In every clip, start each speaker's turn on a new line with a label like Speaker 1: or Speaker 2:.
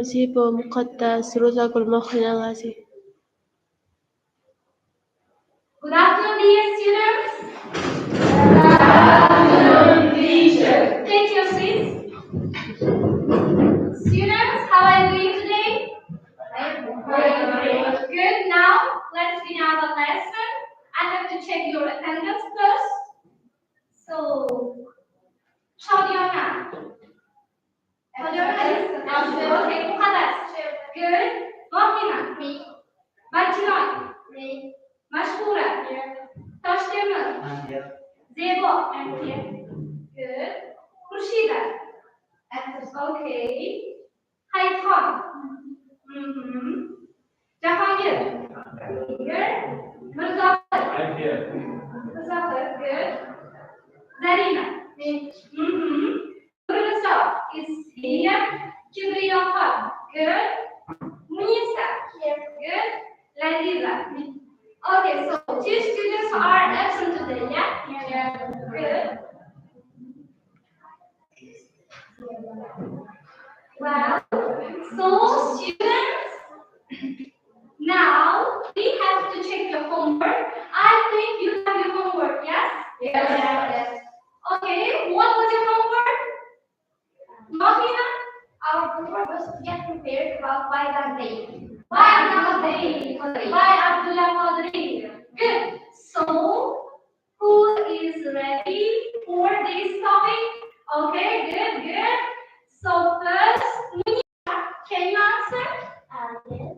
Speaker 1: نصيب مقدس رزق المخنغة.
Speaker 2: Good afternoon, dear students.
Speaker 3: Good afternoon, teacher.
Speaker 2: Take your seats. Students, how are you doing today? Good. Now, let's begin our lesson. I have to check your attendance first. So, Tarjima. Okay, Muhammad. Good. Mohina. Bachinoy. Mashhura. Tarjima. Zebo. Good. Khurshida. Okay. Haitham. Jahangir. Good. Murzafar. Good. Zarina. Nurullah is here. Kibriyahar. Good. Munisa. Good. Ladiza. Okay, so two students are absent today, yeah? Good. Well, so students, now we have to check your homework. I think you have your homework, yes?
Speaker 3: Yes.
Speaker 2: Okay, what was your homework? Mohina?
Speaker 3: Our homework was to get prepared about bygone day.
Speaker 2: By Abdullah Qadri. Good. So, who is ready for this topic? Okay, good. So first, can you answer?
Speaker 3: Yes.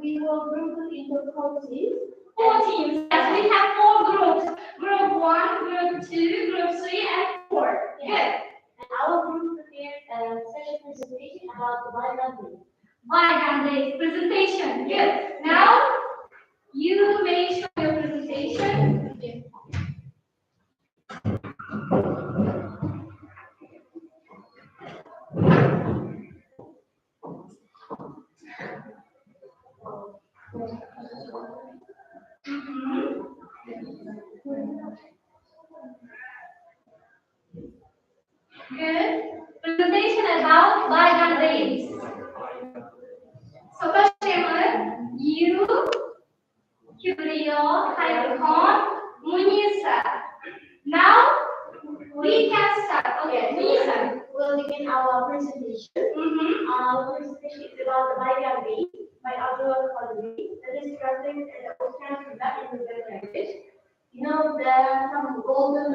Speaker 3: We will group it into courses.
Speaker 2: 4 teams. Yes, we have 4 groups. Group 1, group 2, group 3, and 4. Good.
Speaker 3: And our group prepared a session presentation about the bygone day.
Speaker 2: Bygone days presentation. Good. Now, you may show your presentation. Good. Presentation about bygone days. So first, you, Kibriya, Haitham, Munisa. Now we can start. Okay, Munisa.
Speaker 3: We'll begin our presentation. Our presentation is about the bygone day by Abdullah Qadri. That is translated and translated back into the language. You know, there are some golden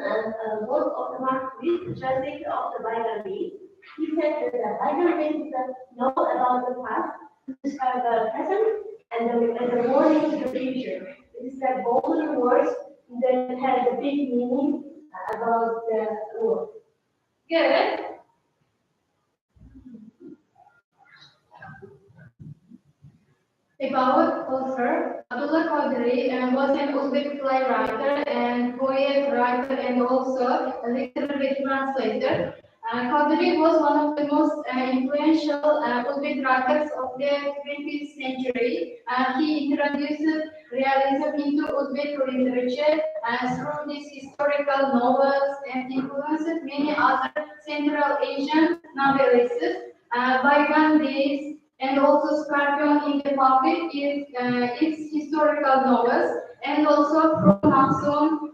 Speaker 3: words of the Marxist, the translator of the bygone day. He said that the bygone day is that know about the past, to describe the present, and the warning to the future. It is that golden words that has a big meaning about the world.
Speaker 2: Good.
Speaker 4: About author, Abdullah Qadri was an Uzbek playwriter and poet, writer, and also a literary translator. Qadri was one of the most influential Uzbek writers of the 20th century. He introduced realism into Uzbek literature through these historical novels and influenced many other Central Asian novelists. Bygone Days and also Scorpion in the Public is its historical novels, and also From Maxon,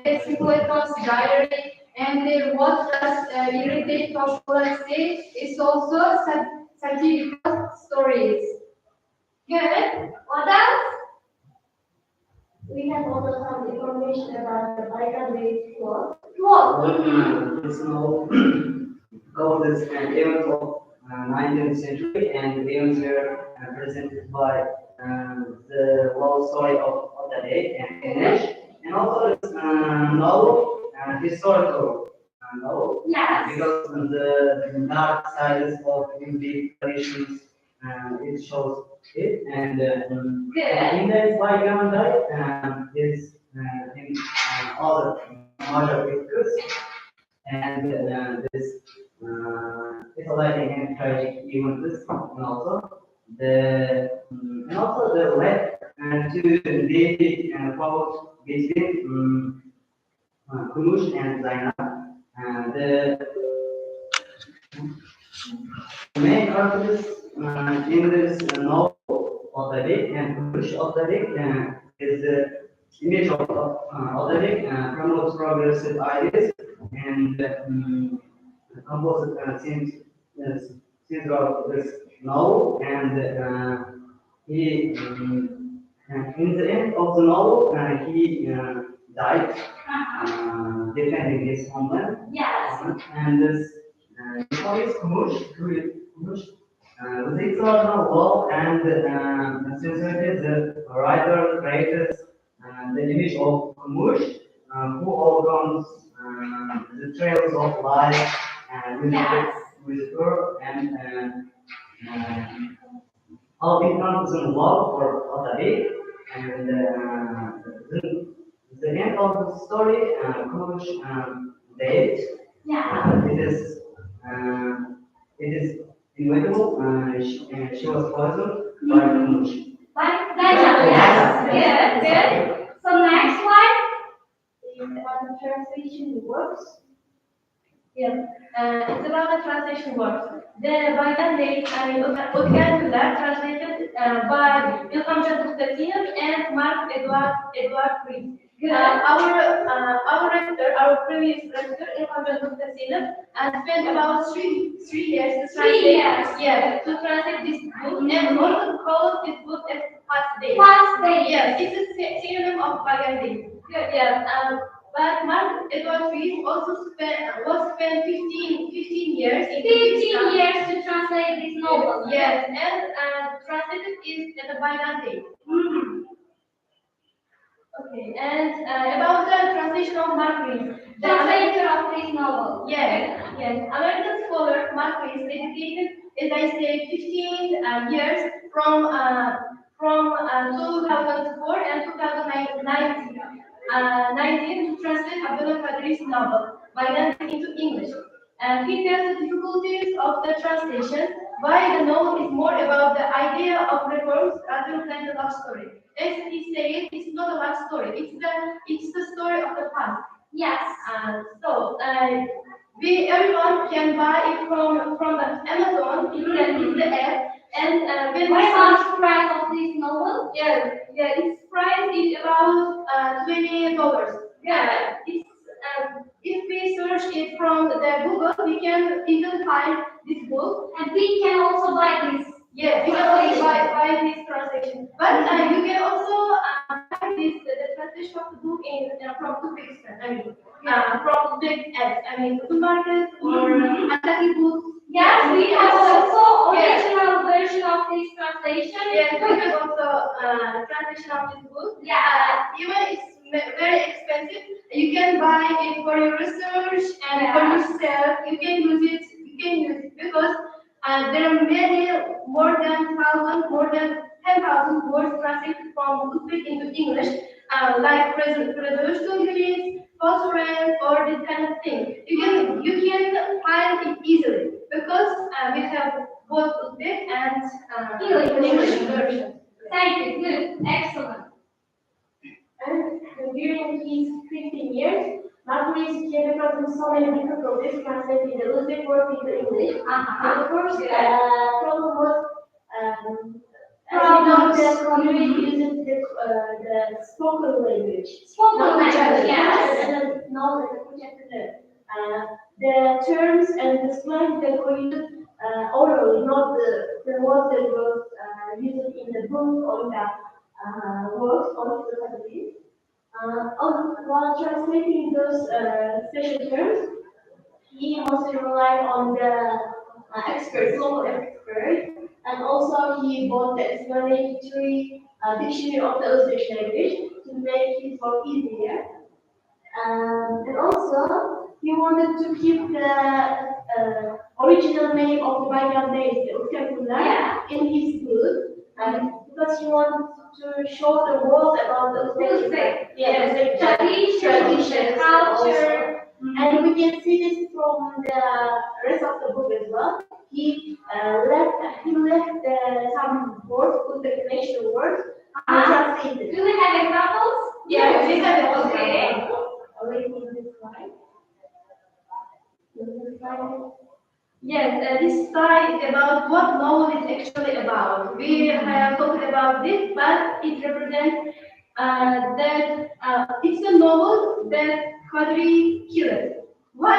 Speaker 4: the Simpleton's Diary, and the What Does Irritate Popular Say is also satirical stories.
Speaker 2: Good. What else?
Speaker 3: We have also some information about the bygone days cloth.
Speaker 5: It's now covers an event of 19th century, and the events were presented by the love story of the day and English, and also it's novel historical novel.
Speaker 2: Yes.
Speaker 5: Because the dark sides of Indian traditions, it shows it, and in that bygone day is in other major pictures, and this it's lighting and tragic events, and also the led to dating about between Kunush and Zainab. The The main characters in this novel of the day and push of the day is the image of the day promotes progressive ideas and the composer scenes of this novel and he and in the end of the novel he died defending his homeland.
Speaker 2: Yes.
Speaker 5: And this Nicholas Kumush, with external law and associated the writer created the image of Kumush, who overcomes the trails of life with,
Speaker 2: Yes.
Speaker 5: with her and how it comes in love for Otari and the end of the story, Kumush died.
Speaker 2: Yeah.
Speaker 5: Uh, it is inevitable. She was poisoned by Kumush.
Speaker 2: But yes. Good. Good. So next one.
Speaker 3: About the translation works.
Speaker 4: Yeah, it's about the translation works. The Biden date and Utgantular translated by Ilham Jaduktatir and Mark Edward Reed. Our rector, our previous rector, Ilham Jaduktatir, spent about three years to translate.
Speaker 2: 3 years.
Speaker 4: Yeah, to translate this book, and also called this book as Fast Day.
Speaker 2: Fast Day.
Speaker 4: Yes, it's a synonym of Biden Day.
Speaker 2: Good.
Speaker 4: Yeah, but Mark Edward Reed also spent 15 years in
Speaker 2: 15 years to translate this novel.
Speaker 4: Yes, and translated is at the Bygante.
Speaker 2: Mhm.
Speaker 4: Okay, and about the translation of Mark Reed.
Speaker 2: Translator of this novel.
Speaker 4: Yes, American scholar Mark Reed dedicated, as I said, 15 years from 2004 and 2019 to translate Abdullah Qadir's novel Bygante into English. And he tells the difficulties of the translation, why the novel is more about the idea of reforms rather than the love story. As he said, it's not a love story, it's the story of the past.
Speaker 2: Yes.
Speaker 4: So everyone can buy it from the Amazon. It's the app, and when
Speaker 2: What about the price of this novel?
Speaker 4: its price is about $20.
Speaker 2: Yeah.
Speaker 4: If we search it from the Google, we can even find this book.
Speaker 2: And we can also buy this.
Speaker 4: Yes, you can also buy this translation. But you can also buy the translation of the book from two big stores. From big apps. Supermarket or Ataki books.
Speaker 2: Yes, we have also original version of this translation.
Speaker 4: Yes, we have also translation of this book.
Speaker 2: Yeah.
Speaker 4: Even it's very expensive. You can buy it for your research and for yourself. You can use it because there are many, more than 10,000 words translated from Uzbek into English, like resolution units, phosphorus, or this kind of thing. You can find it easily because we have both Uzbek and English version.
Speaker 2: Thank you. Good. Excellent.
Speaker 3: And during his 15 years, Marguerite came across so many difficulties translating the Uzbek word into English. The first problem was, as we know, that community uses the spoken language.
Speaker 2: Spoken language, yes.
Speaker 3: And not the projected. The terms and the slang that were used orally, not the words that was used in the book or in the works of the country. While translating those special terms, he mostly relied on the experts, local experts, and also he bought the explanatory dictionary of the Uzbek language to make his work easier. And also, he wanted to keep the original name of the Bayram days, the Uzbek in his book, because he wanted to show the world about the Uzbek
Speaker 2: Tradition, culture.
Speaker 3: and we can see this from the rest of the book as well. He left some words, Uzbek nation words, translated.
Speaker 2: Do we have examples?
Speaker 4: Yes, we have it.
Speaker 2: Okay.
Speaker 3: Already in this slide. In this slide.
Speaker 2: Yes, this slide is about what novel is actually about. We have talked about this, but it represents that it's a novel that Qadri killed. Why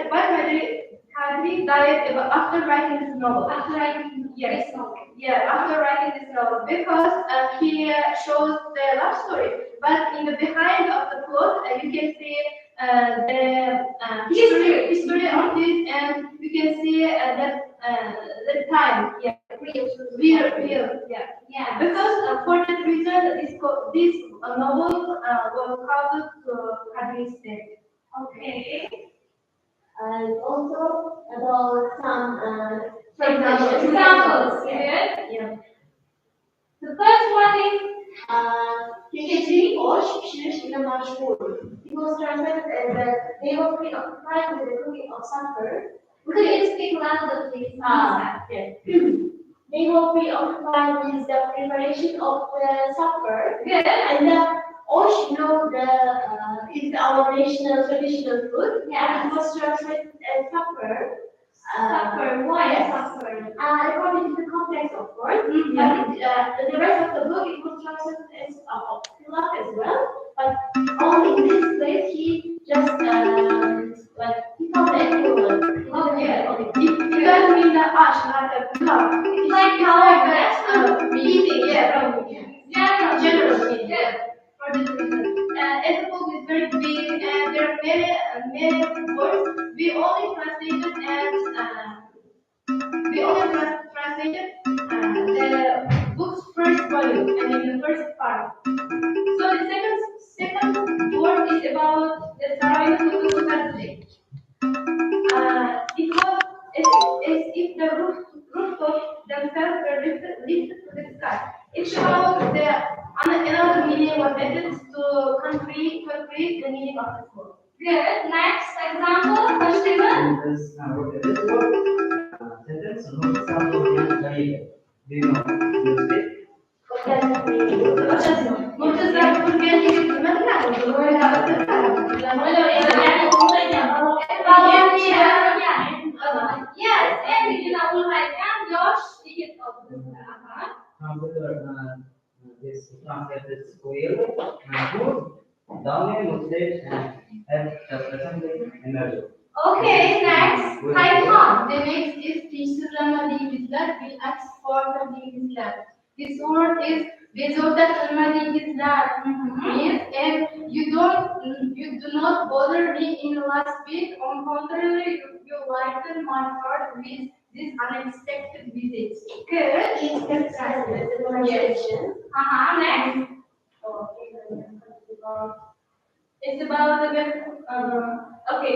Speaker 2: Qadri died after writing this novel?
Speaker 3: After writing
Speaker 2: Yes.
Speaker 3: this novel.
Speaker 2: Yeah, after writing this novel, because he shows the love story, but in the behind of the plot, you can see the history of this, and you can see the time, yeah, real, yeah.
Speaker 3: Yeah.
Speaker 2: Because for that reason, this novel was called Qadri's Death.
Speaker 3: Okay.
Speaker 1: And also about some
Speaker 3: Examples.
Speaker 2: Yeah.
Speaker 3: Yeah. The first one is
Speaker 1: Kekeci Oş pişiriş ile meşhur. It was translated as they were preoccupied with the cooking of supper.
Speaker 3: could you speak louder, please?
Speaker 1: Yes. They were preoccupied with the preparation of the supper.
Speaker 2: Good.
Speaker 1: And the Osh, is our national traditional food.
Speaker 3: Yeah.
Speaker 1: And it was translated as supper.
Speaker 3: Supper. Why
Speaker 1: yes.
Speaker 3: supper?
Speaker 1: According to the context, of course. But the rest of the book, it was translated as pilaf as well. But only in this place, he just he found the equivalent.
Speaker 2: It doesn't mean that ash, not a plum. It's
Speaker 3: Like how
Speaker 2: meaning, yeah.
Speaker 3: general.
Speaker 2: Yeah. For this reason. As the book is very big and there are many words, we only translated the book's first volume, I mean the first part. So the second word is about the Sarajevo subject. It was as if the rooftop themselves were lifted to the sky. It shows another meaning or methods to concrete the meaning of this word.
Speaker 3: Good. Next example, Tarjima.
Speaker 5: In this sentence, no example in Tarjima. Do you know? Use it.
Speaker 2: Murtaza Kurgan is
Speaker 3: Yes, and you know, like Josh, ticket of
Speaker 5: This translated square, food, down muslims and assembly energy.
Speaker 3: Okay, next, Taiwan.
Speaker 4: The next is Tishrama Divislar, bilaks for Divislar. This word is Bezota Sharma Divislar. Means, and you do not bother me in the last bit. On contrary, you lighten my heart with this unexpected visit.
Speaker 3: Good.
Speaker 1: It's translated as a translation.
Speaker 3: Next.
Speaker 2: It's about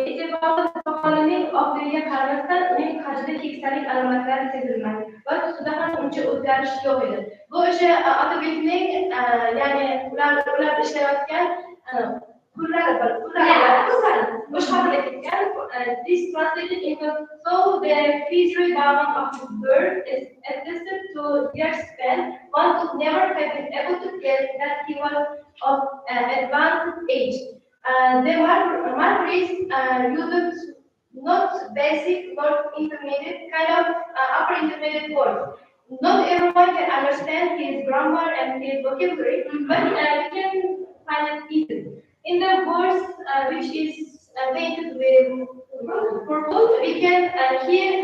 Speaker 2: it's about the following of the Kazakhstan uning hajda keksalik alomatlari sezilmadi va tusida ham uncha o'zgarish yo'q edi. Bu o'sha Otabekning ya'ni ular ishlayotgan pullari o'sha haqida ketgan. This translated into so the feathery bowing of the bird is attested to their span. One could never have been able to guess that he was of advanced age. The marquees used not basic nor intermediate, kind of upper intermediate words. Not everyone can understand his grammar and his vocabulary, but you can find it easily. In the words which is painted with purple, we can here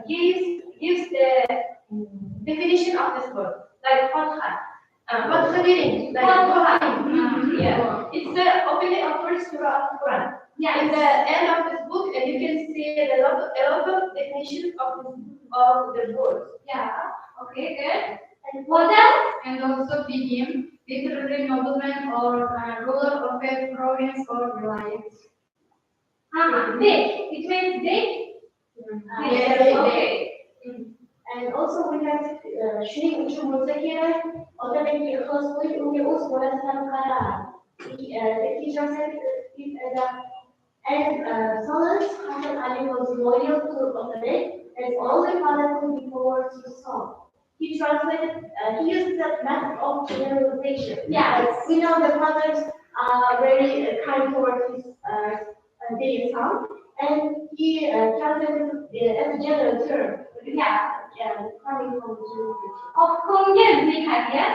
Speaker 2: gives the definition of this word, like fatha. Fatha meaning, like yeah. It's the opening of first surah of the Quran.
Speaker 3: Yeah.
Speaker 2: In the end of this book, and you can see a lot of definitions of the words.
Speaker 3: Yeah. Okay, good. And what else?
Speaker 4: And also begin, literally nobleman or ruler of a province or vilayet.
Speaker 3: Big. It means big.
Speaker 2: Yes,
Speaker 3: Okay.
Speaker 1: And also we have شيء مش مذكرة أوتوماتيك يخلص كل يوم ولا تفهم قرار. The teacher said it as Solomon Hassan Ali was loyal to Otabek, as all the father could be towards his son. He translated, he used that method of generalization.
Speaker 3: Yes.
Speaker 1: We know the fathers are very kind towards his their son, and he translated as a general term. Coming from the
Speaker 2: Yes.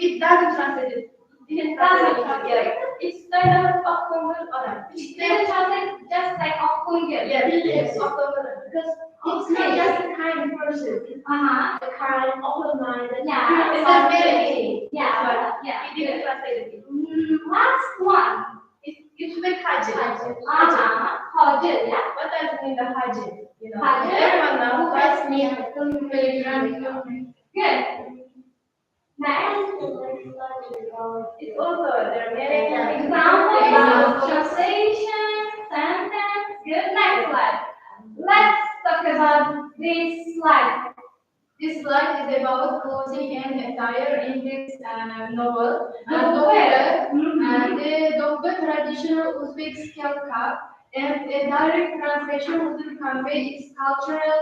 Speaker 4: It doesn't translate it.
Speaker 2: It doesn't translate. It's kind of October or it didn't translate just like October.
Speaker 1: Yes.
Speaker 2: October.
Speaker 1: because it's not just a kind person. It's a kind, open-minded.
Speaker 2: Yeah,
Speaker 1: it's
Speaker 2: it's a
Speaker 1: very
Speaker 2: Yeah, he didn't translate it. Last one.
Speaker 4: It should be hygiene.
Speaker 2: Hygiene, yeah.
Speaker 4: What does it mean, the hygiene? You know,
Speaker 2: Hygiene.
Speaker 4: everyone knows
Speaker 1: That's
Speaker 4: that's
Speaker 1: me.
Speaker 2: Good. Next. It's also there are many examples, translation, sentence. Good. Next slide. Let's talk about this slide.
Speaker 4: This slide is about clothing and attire in this novel. The Dobbe traditional Uzbek scalp cap, and a direct translation would convey its cultural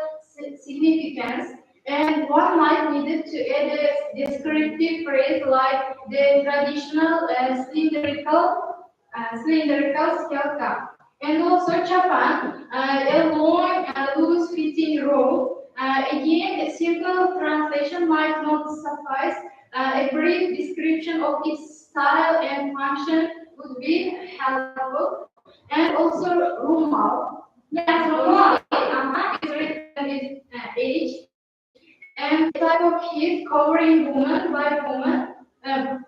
Speaker 4: significance. And one might need to add a descriptive phrase like the traditional cylindrical scalp cap. And also chapan, a long, loose-fitting robe. Again, a simple translation might not suffice. A brief description of its style and function would be helpful. And also, rumal.
Speaker 2: Yes, rumal.
Speaker 4: Is written with age. And type of kit covering born by woman, and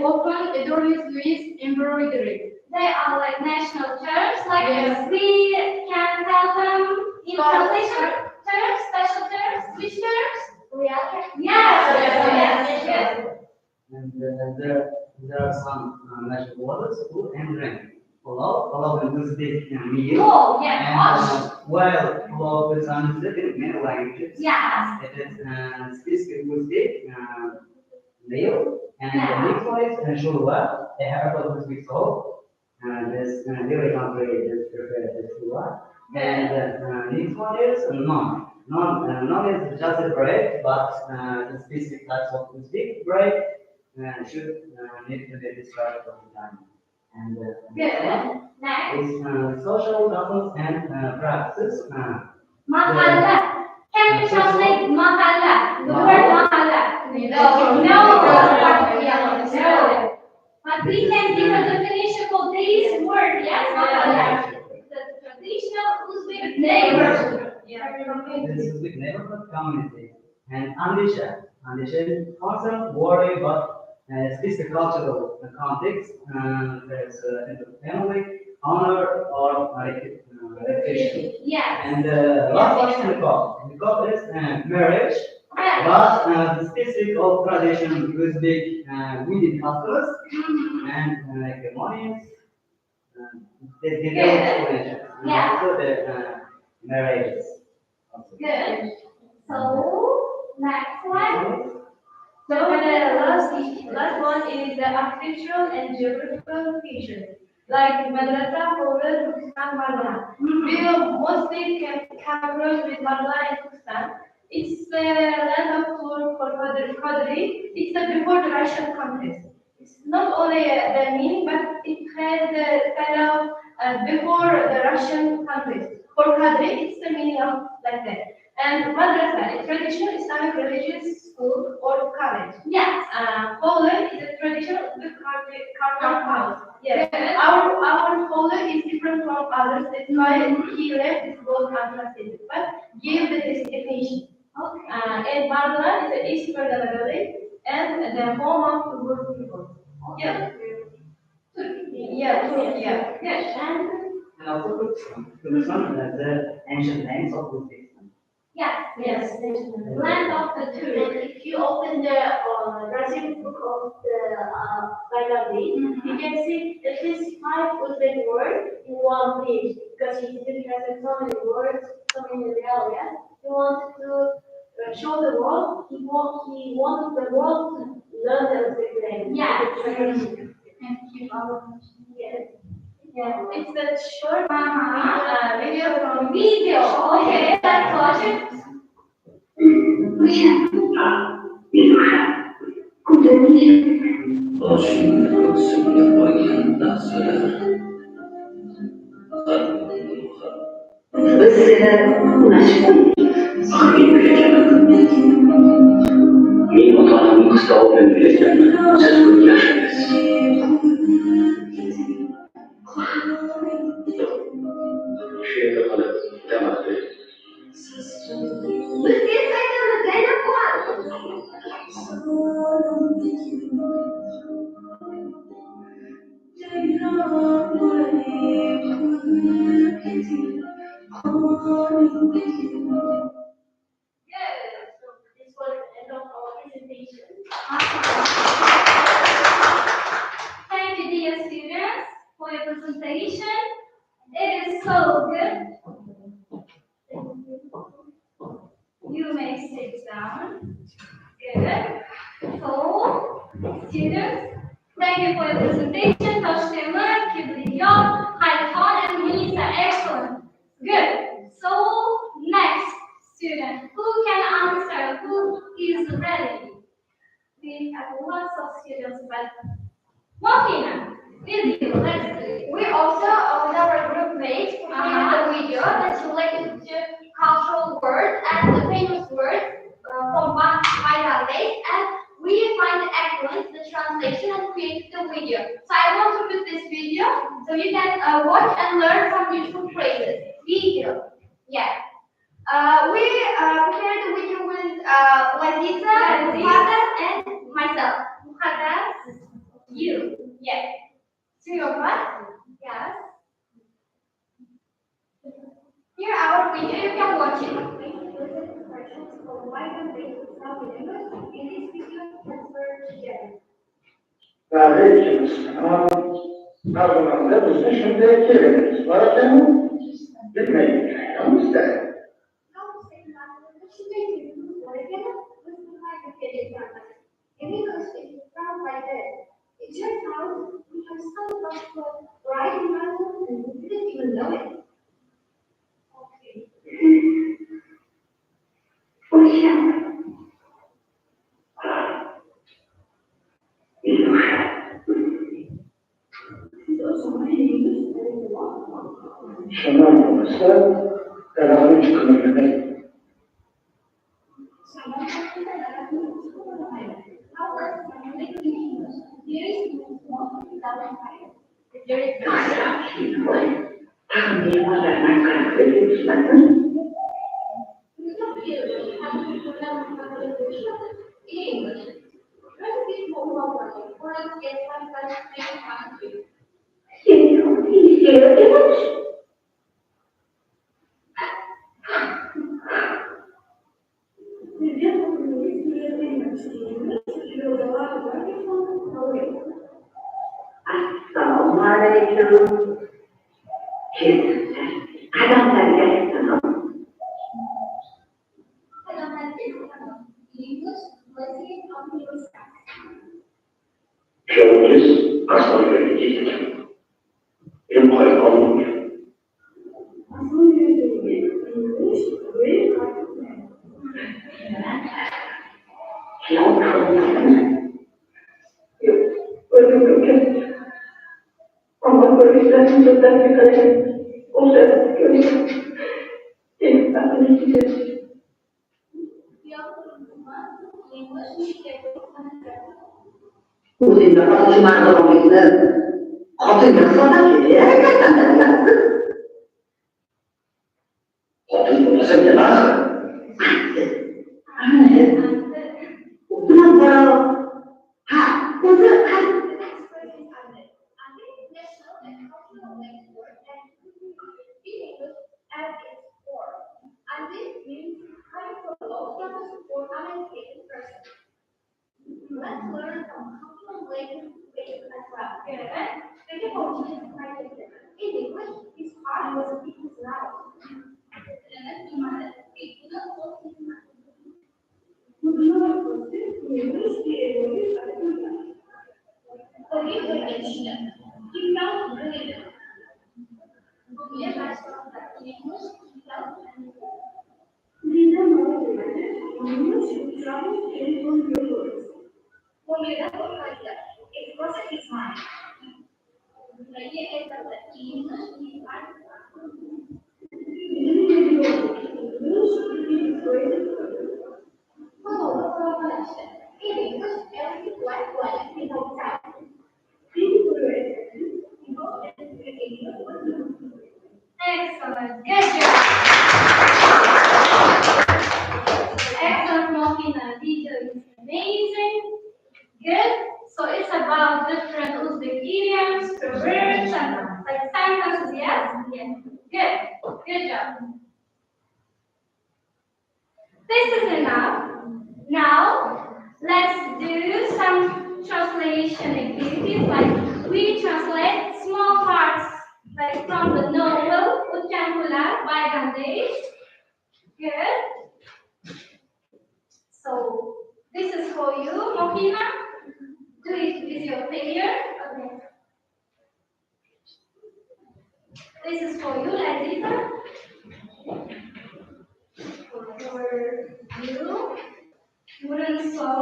Speaker 4: often adorned with embroidery.
Speaker 2: They are like national terms, like
Speaker 4: Yes.
Speaker 2: we can tell them in translation terms, special terms, which terms? Yes.
Speaker 5: And there are some national waters, food and drink. Pulao in Uzbek meal.
Speaker 2: Oh,
Speaker 5: And
Speaker 2: yeah.
Speaker 5: while pulao is understood in many languages,
Speaker 2: Yes.
Speaker 5: it is specific Uzbek meal. And
Speaker 2: Yeah.
Speaker 5: the next one is shurwa, a herb of Uzbek salt. This every country is prepared this shurwa. And next one is naan. Naan is just a bread, but the specific types of Uzbek bread should need to be described all the time. And
Speaker 2: Good. Next.
Speaker 5: is social customs and practices.
Speaker 2: Mahalla. Can you translate mahalla? The word mahalla.
Speaker 4: No.
Speaker 2: No. But we can give a definition for this word. Yes, mahalla. The traditional Uzbek neighborhood.
Speaker 5: This is big neighborhood community. And Andisha. Andisha is constant worry but specific cultural context. There's in the family, honor, or reputation.
Speaker 2: Yes.
Speaker 5: And last one is nikah. Nikah is marriage, but the specific of tradition Uzbek wedding customs and ceremonies. They give explanation.
Speaker 2: Yeah.
Speaker 5: Also the marriages. Also.
Speaker 2: Good. So next one. So for the last one is the architectural and geographical features. Like Madrasa, Hovel, Turkestan, Marmara. We will mostly cover with Marmara and Turkestan. It's the land of tour for Qadri. It's the before the Russian conquest. It's not only the meaning, but it has the kind of before the Russian conquest. For Qadri, it's the meaning of like that. And madrasa, a traditional Islamic religious school or college. Yes. Poland is a traditional carved house. Yes. Our Poland is different from others. That's why he left this word untranslated. But give the definition. Okay. And Bardala is the East Valley and the home of the good people. Yeah. Yeah. Yes.
Speaker 5: And also Turkestan as the ancient names of Uzbekistan.
Speaker 2: Yes. Land of the two.
Speaker 1: And if you open the Brazilian book of the biography, you can see at least 5 Uzbek words in one page because he didn't have so many words, so many areas. He wanted to show the world. He wanted the world to learn the Uzbek language.
Speaker 2: Yeah.
Speaker 4: And keep our
Speaker 1: Yes.
Speaker 2: Yeah, it's the short video from video. Okay, let's watch it.
Speaker 6: We have boshingni ko'ksimga qo'ygan narsalar biz seni men ota-onamning qistovi bilan uylanganman. Siz o'rgashingiz. Shu yerda qolib damas bering.
Speaker 1: So this was the end of our presentation.
Speaker 2: Thank you, dear students, for your presentation. It is so good. You may sit down. Good. So, students, thank you for your presentation. Tarjima, Kibriya, Khalid, and Melissa. Excellent. Good. So, next student, who can answer? Who is ready? We have lots of students, but Mafina, with you, let's do it.
Speaker 4: We also, with our group mates, created a video that's related to cultural words and the famous words from Bangladesh, and we find excellent the translation and created the video. So I want to put this video so you can watch and learn some useful phrases. Video. Yeah. We prepared the video with Laziza, Muhammad, and myself. Muhammad, you. Yes. Three of us? Yes. Here our video, you can watch it.
Speaker 7: Argumanda bizni shunday kerakimiz bor ekan, bilmaylik, mustaqil.
Speaker 3: It turns out we have so much fun riding mountains and we didn't even know it. Okay.
Speaker 7: Şundan olmasa kararlı çıkılır.
Speaker 8: Assalamualaikum. Kadang saya Şöyle aslan öğreticidir. En kolay olmuyor. Ama polislerin sözden bir kadar o sırada görüyorum. Benim aklım gidiyor. Uzi'nda Tarjima qilganingni xotinga hisoblanki, xotin bo'lmasa nima?
Speaker 3: Let's learn some cultural language as well. Think about Jesus Christ. In English, his heart was a people's loud.
Speaker 2: was his mind. Excellent. Good job. Excellent, Mofina. Detail is amazing. Good. So it's about different Uzbek idioms, proverbs, and like sentences. Yes. Yes. Good. Good job. This is enough. Now let's do some translation activities. Like we translate small parts, like from the novel Uchankular by Gandhi. Good. So this is for you, Mofina. Do it with your finger. Okay. This is for you, Lazita. For you, wooden saw.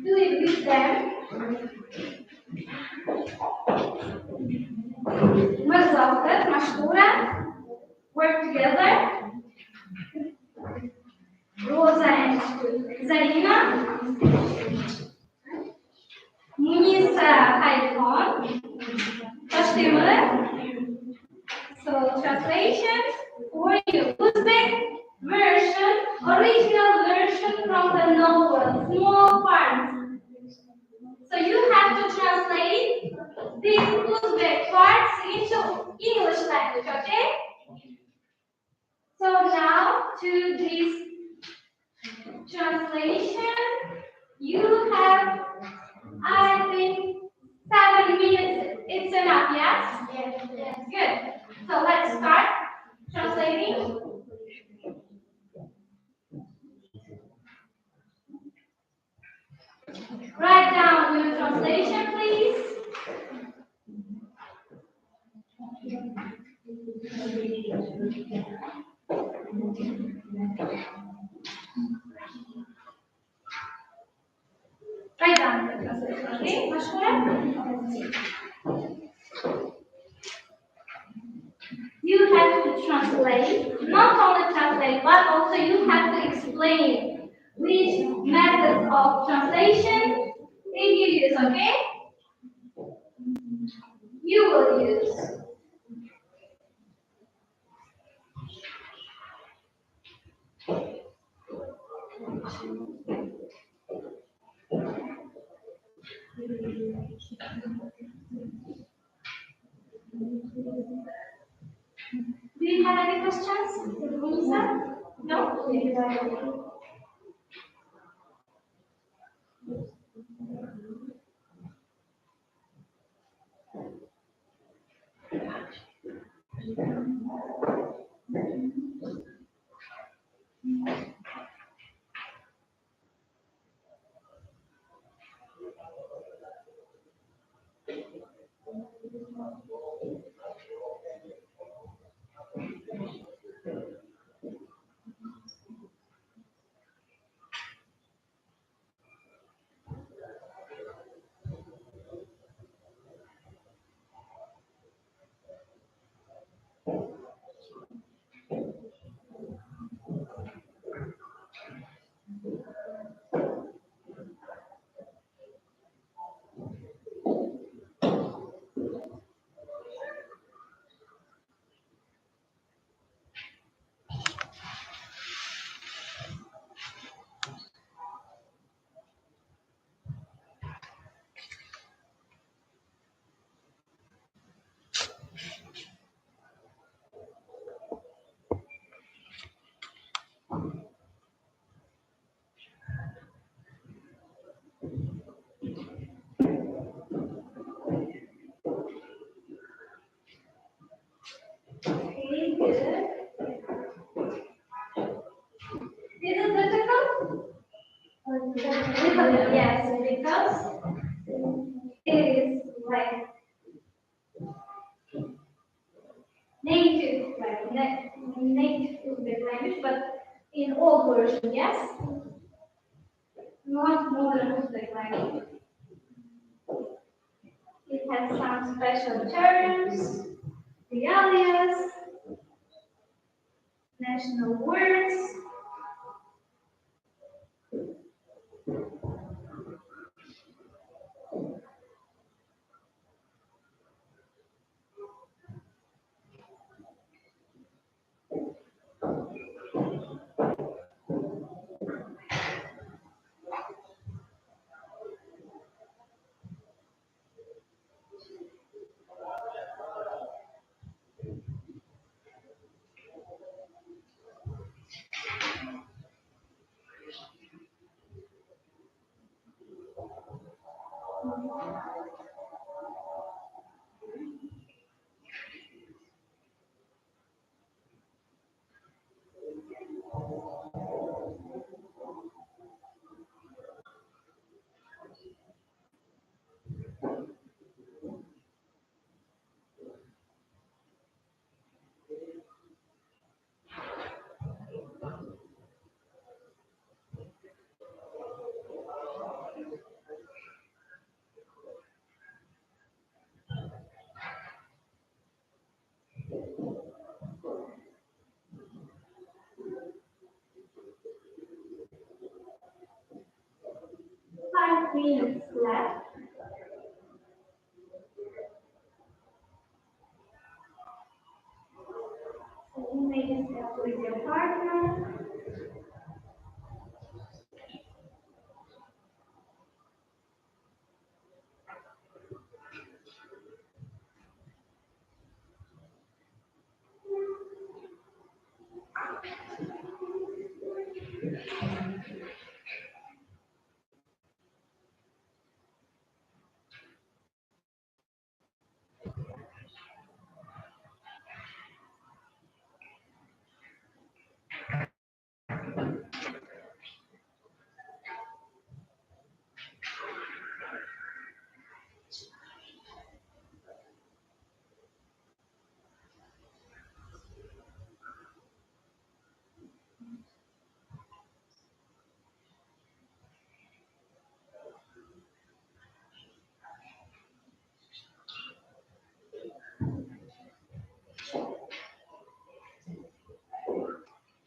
Speaker 2: Do it with them. Mazafat, Mashkura. Work together. Rosa and Zarina. Munisa Haikon. Tashdemir. So translation for you. Uzbek version, original version from the novel, small parts. So you have to translate these Uzbek parts into English language, okay? So now to this translation, you have, I think, 7 minutes. It's enough, yes? Yes. Yes. Good. So let's start translating. Write down your translation, please. Write down your translation, okay? Mashkura? You have to translate, not only translate, but also you have to explain which method of translation you use, okay? You will use. Do you have any questions, Lisa? No? Okay, good. Is it difficult? Yes, because it is like native, native Uzbek language, but in old version, yes? Not modern Uzbek language. It has some special terms, realias, national words. Five minutes left. So you may discuss with your partner.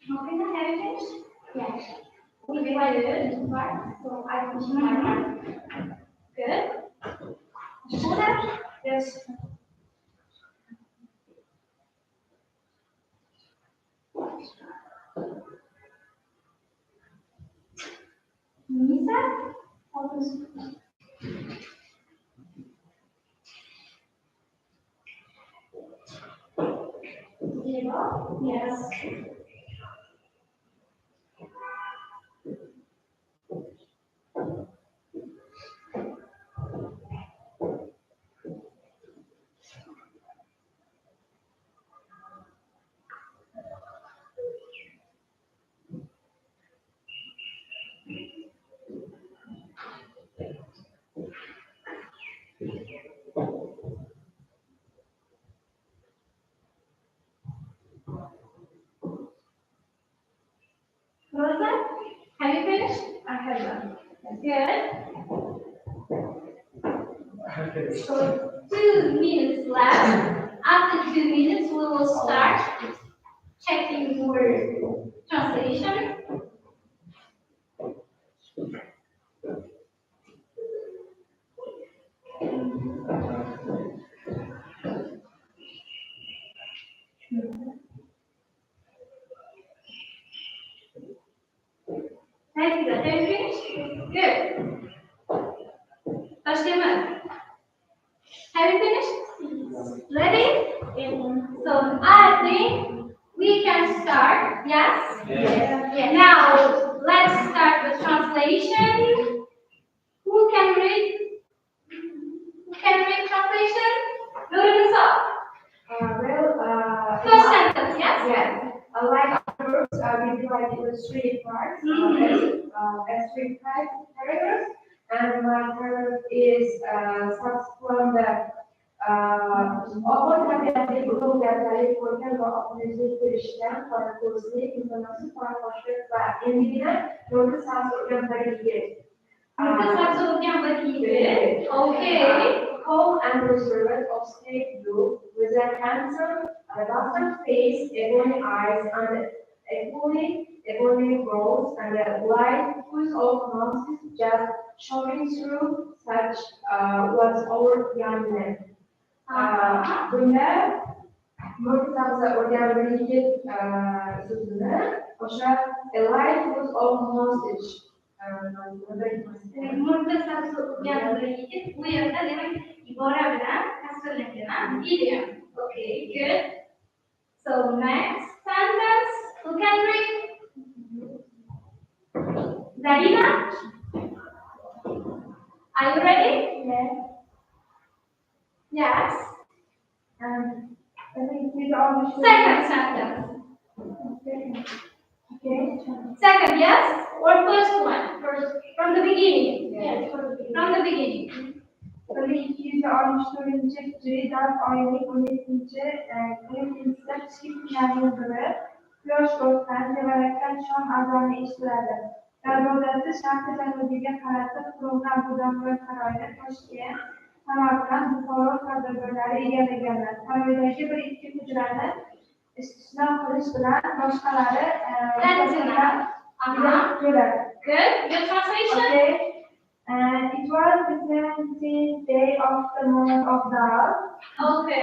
Speaker 2: Okay, now have you finished? Yes. We divided into parts, so I push my part. Good. Pull that? Yes. Nisa? Yes. Rosa, have you finished? I have done. Good. So 2 minutes left. After 2 minutes, we will start checking your translation. Thank you. Have you finished? Good. Tarjima, have you finished? Ready? So I think we can start. Yes? Yes. Now let's start the translation. Who can read? Who can read translation? Nurisa. First sentence, yes?
Speaker 8: Yes. Like our groups, we divide into 3 parts, as 3 paragraphs, and one paragraph is starts from the Oğul tabiatı bu dertleri koyken ve optimizmi girişten para kursu, informasi para başlık ve endine doğru sağ sorunları gibi.
Speaker 2: Nurisa soracağım bakayım. Okay.
Speaker 8: calm and reserved upstate blue with a handsome, adopted face, ebony eyes, and ebony brows, and a light whose of nonsense just showing through such was our young man. Bunda Murtazza o'rganib yigit so'zini o'sha a light whose of nonsense
Speaker 2: Murtasabsi o'qigan bir yigit bu yerda demak ibora bilan tasvirlangan idiom. Okay, good. So next sentence, who can read? Zarina? Are you ready?
Speaker 3: Yes.
Speaker 2: Yes.
Speaker 3: I think we all should.
Speaker 2: Second sentence.
Speaker 3: Okay.
Speaker 2: Second, yes? Or first one? First, from the beginning.
Speaker 3: Yes, from the beginning.
Speaker 2: From the beginning.
Speaker 3: 1264 dars oyining 12-kunida kichik kunlarning biri quyosh botgan tevarakdan shom azoni eshitiladi. Darvozasi sharqi janubiga qaratib qurilgan bu davlat saroyini Toshkent, Samarqand, Buxoro savdogarlari egallaganlar. Saroydagi bir ikki hujrani istisno qilish bilan boshqalari jo'ladi.
Speaker 2: Good. Your translation?
Speaker 3: Okay. It was the 17th day of the month of Dar.
Speaker 2: Okay.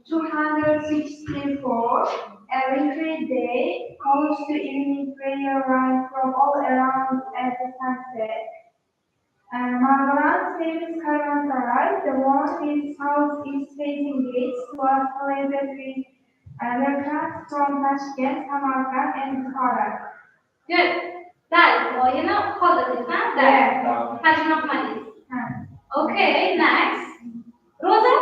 Speaker 3: 264. Every day, calls to evening prayer run from all around at the sunset. Margaret says Karansarai, the one with southeast facing gates, was connected with aircraft from Tashkent, Samarkand, and Bukhara.
Speaker 2: Good. That you know, positive, huh? That. Tarjima qilmadingiz. Okay, next. Rosa?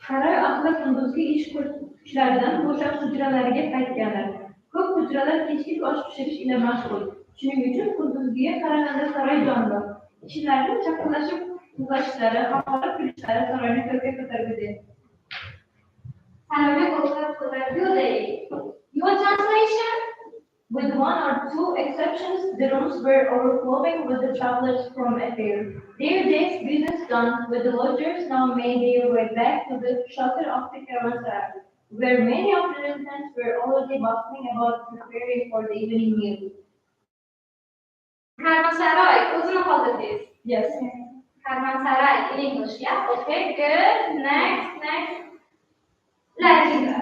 Speaker 9: Saroy ahli kunduzgi ish kuchlaridan bo'shab hujralariga qaytganlar. Ko'p hujralar kechki osh pishirish ila mashg'ul. Shuning uchun kunduzgiga qaraganda saroy jonli. Kishilarning chaqirlashib uxlashlari, haqorat kulishlari saroyni ko'kka ko'targudek.
Speaker 2: Saroyni ko'kka ko'targudek. Your translation?
Speaker 9: With one or two exceptions, the rooms were overflowing with the travelers from afar. Their day's business done, with the lodgers now made their way back to the shelter of the caravanserai, where many of the residents were already bustling about preparing for the evening meal.
Speaker 2: Caravanserai, o'zini qoldirdingiz.
Speaker 9: Yes.
Speaker 2: Caravanserai in English, yeah? Okay, good. Next. Latina.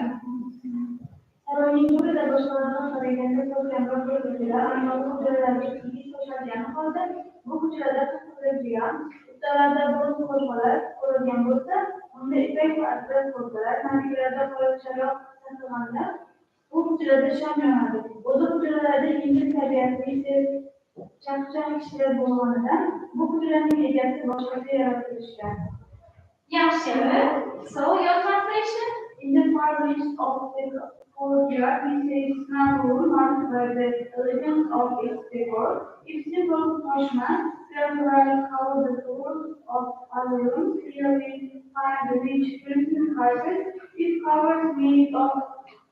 Speaker 3: Saroyning to'rida boshqalardan qaraganda ko'klamroq bo'lganlar, ammo bu hujralarga ish qo'shilgan holda bu hujralar to'qirilgan, ustalarda bo'z qo'rg'alar qo'yilgan bo'lsa, unda ipak va atlas qo'rg'alar, narilarda qo'riqcharoq saqlangan, bu hujrada sham yonadi. O'zi hujralarda yengil tabiatli chaqchaq kishilar bo'lganidan, bu hujraning egasi boshqacha yaratilishgan.
Speaker 2: Yaxshi. So your translation?
Speaker 3: In the far east of the courtyard, we say small room marked by the elegance of its decor. If simple Toshman carefully cover the floors of other rooms, here we find the rich crimson carpet. If covers made of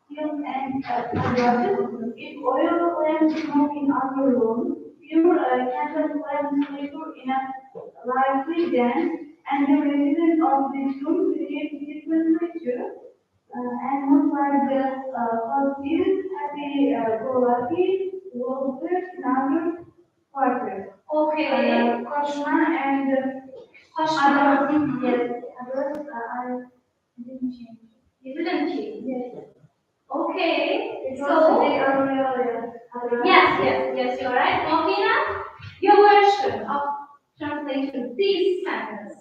Speaker 3: silk and brushes, if oil lamps smoke in other rooms, pure candle flames flicker in a lively dance, and the residents of this room create different pictures. And most like the positive, happy, go lucky, Walter, Nagar, Quarter.
Speaker 2: Okay.
Speaker 3: Koshman and others, yes, others I didn't change.
Speaker 2: You didn't change?
Speaker 3: Yes.
Speaker 2: Okay.
Speaker 3: So they are real.
Speaker 2: Yes, you're right. Mofina, your version of translation, this sentence.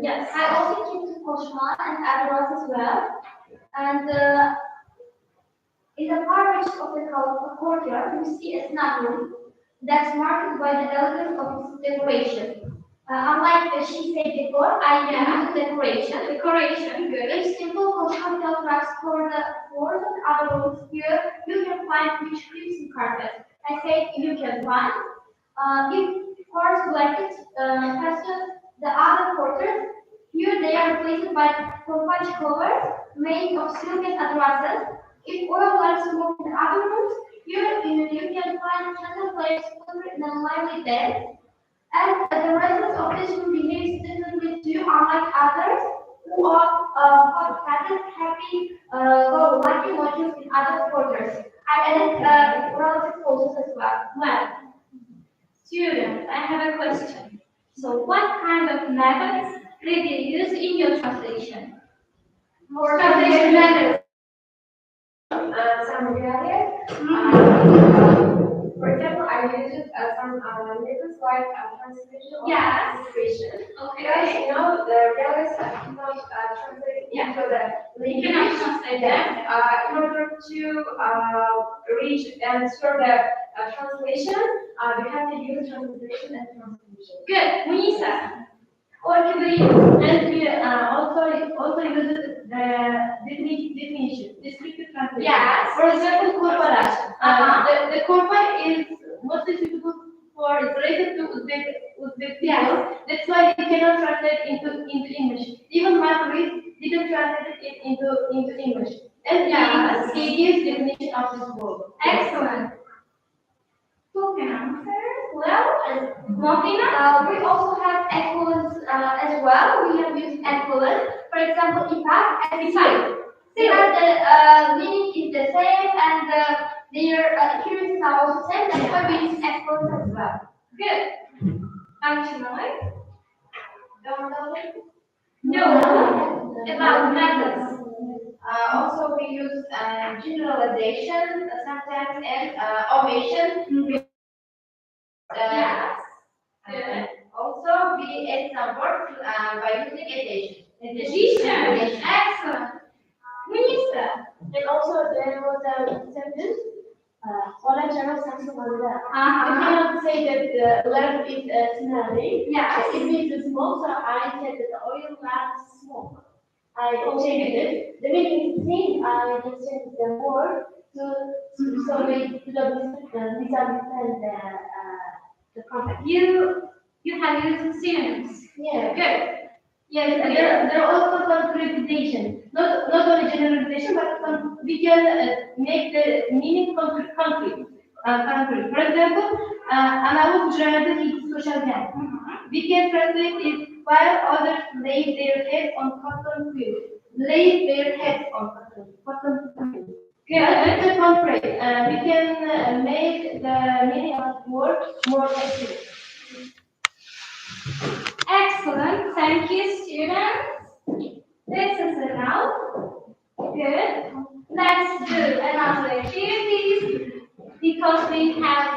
Speaker 1: Yes, I also came to Koshman and Adras as well. And in the far reaches of the courtyard, we see a snug room that's marked by the elegance of its decoration. Unlike the she said before, I use decoration. Good. If simple Koshman telegraphs for the floors of the other rooms here, you can find rich crimson carpet. I say you can find. If coarse blankets fasten the other quarters, here they are replaced by portage covers made of silk and adrasas. If oil lamps smoke in the other rooms, here you can find candle flames in a lively bed.
Speaker 3: And the writers of this book behaves differently too, unlike others who are hot-headed, happy, go-lucky modules in other quarters. I added relative clauses as well.
Speaker 2: Well, students, I have a question. So what kind of methods did you use in your translation?
Speaker 3: For translation methods.
Speaker 8: Some regarding, for example, I used some methods like translation or translation.
Speaker 2: Okay.
Speaker 8: Because you know the realists cannot translate into the
Speaker 2: You cannot translate them.
Speaker 8: In order to reach and store the translation, we have to use translation and translation.
Speaker 2: Good. Munisa.
Speaker 9: And we also use the definition, descriptive translation.
Speaker 2: Yes.
Speaker 9: For example, corporation. The corporate is mostly suitable for it's related to Uzbek people. That's why we cannot translate into English. Even Margaret didn't translate it into English. And he gives definition of this word.
Speaker 2: Excellent. Who can answer? Well,
Speaker 3: We also have equivalents as well. We have used equivalent. For example, impact and decide. The meaning is the same and their accuracy are also the same. That's why we use equivalents as well.
Speaker 2: good. Antinoi?
Speaker 3: Don't know it?
Speaker 2: No. About methods.
Speaker 4: Also, we use generalization sometimes and omission.
Speaker 2: Yes. Good.
Speaker 4: Also, we add some words by using addition.
Speaker 2: Addition. Excellent. Munisa.
Speaker 1: And also there was a sentence, all a general sense of order. You
Speaker 2: Uh-huh.
Speaker 1: cannot say that the lamp is smelly.
Speaker 2: Yes.
Speaker 1: It means smoke, so I said that the oil lamp is smoke. I changed it. The meaning is the same. I just changed the word so they misunderstand the context.
Speaker 2: You have used synonyms.
Speaker 1: Yeah.
Speaker 2: Good.
Speaker 9: Yes, and there are also some clarification. Not only generalization, but we can make the meaning concrete. Concrete. For example, analog driver is social gap. We can translate it while others lay their heads on cotton field. Lay their heads on cotton field. That's the concrete. We can make the meaning of the word more accurate.
Speaker 2: Excellent. Thank you, students. This is enough. Good. Let's do another activities because we have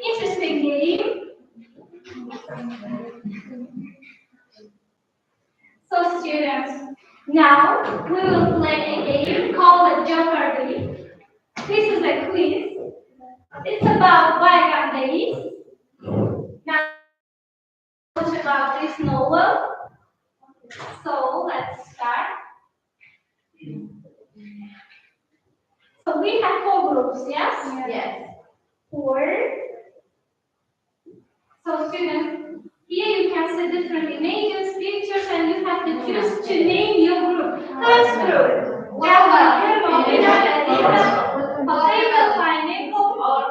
Speaker 2: interesting game. So, students, now we will play a game called Jeopardy. This is a quiz. It's about bygone days. Now, much about this novel. So let's start. So we have four groups, yes?
Speaker 4: Yes.
Speaker 2: Four. So students, here you can see different images, pictures, and you have to choose to name your group. First group, Java, potato, pineapple, or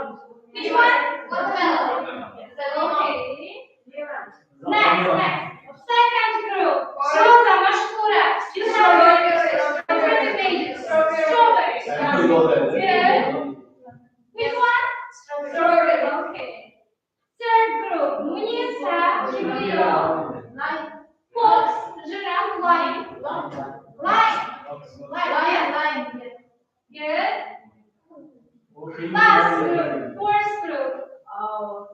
Speaker 2: which one? Okay. Next. Second group, Rosa, Mashkura. You have different images. Strawberry. Good. Which one? Strawberry. Okay. Third group, Munisa, Jibril. Fox, giraffe, lion. Lion. Good. Last group, fourth group.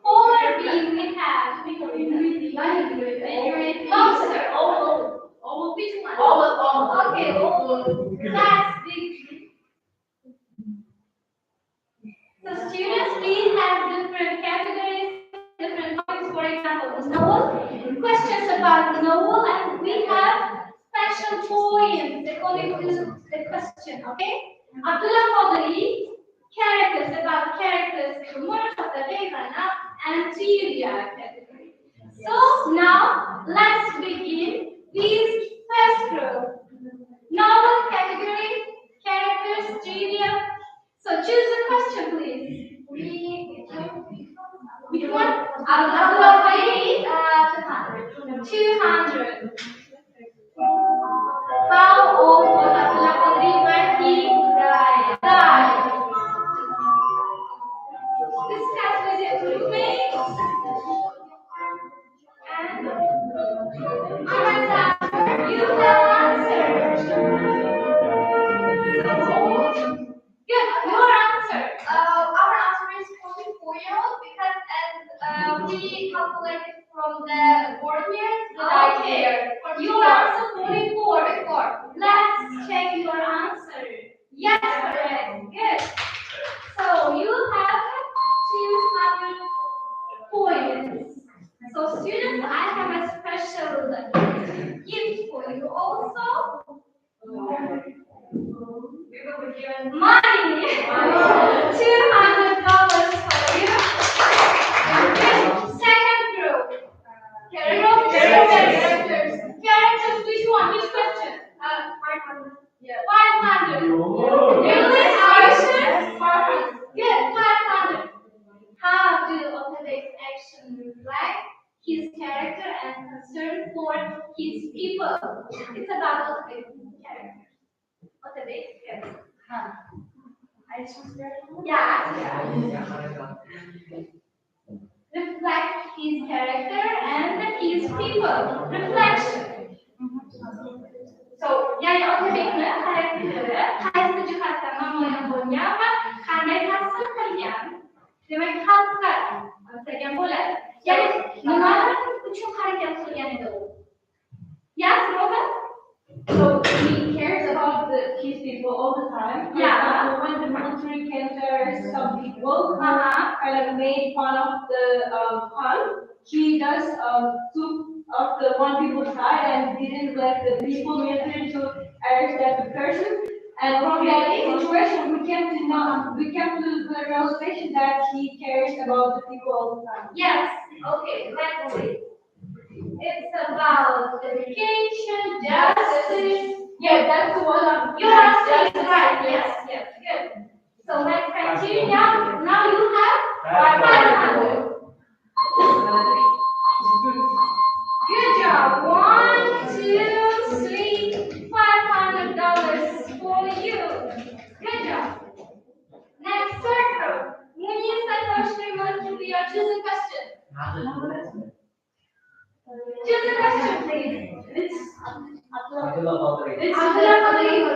Speaker 2: Polar bear we have. Lobster. Oval. Which one? Oval. Okay, oval. That's big. So students, we have different categories, different topics. For example, the novel, questions about the novel, and we have special points according to the question. Okay? Abdullah Qadri, characters about characters, Murtada, Devana, and trivia category. So now let's begin with first group. Novel category, characters, trivia. So choose the question, please. Which one? Abdullah Qadri.
Speaker 4: Good. Your answer. Our answer is 44-year-old because as we calculated from the board here, okay. Your answer 44. Let's check your answer. Yes, correct. Good. So you have 200 points. So students, I have a special gift for you also. We will be given money. $200 for you. Second group. Characters. Which one? Which question? 500. Yeah. 500. Really? Are you sure? 500. Good. 500. How do Otterbeck's action reflect his character and concern for his people? It's about Otterbeck's character. Otterbeck's character. Yeah. Reflect his character and his people. Reflection. So, yani Otterbeckni karakteri qaysi jihatdan namoyon bo'lgan va qanday ta'sir qilgan? Demak, xalqqa degan bo'ladi. Ya'ni nimalar uchun harakat qilgan edi u? Yes, Robert?
Speaker 2: So he cares about his people all the time.
Speaker 4: Yeah.
Speaker 2: When the military came there, some people kind of made fun of the pun. He just took up the one people's side and didn't let the people military to arrest that person. And from that situation, we came to the realization that he cares about the people all the time.
Speaker 4: Yes. Okay, let's see. It's about education, justice.
Speaker 2: Yeah, that's the one.
Speaker 4: Your answer is right. Yes, good. So let's continue. Now you have 500. Good job. 1, 2, 3, $500 for you. Good job. Next circle. Munisa Toshima, we are choosing question. Choose a question, please. It's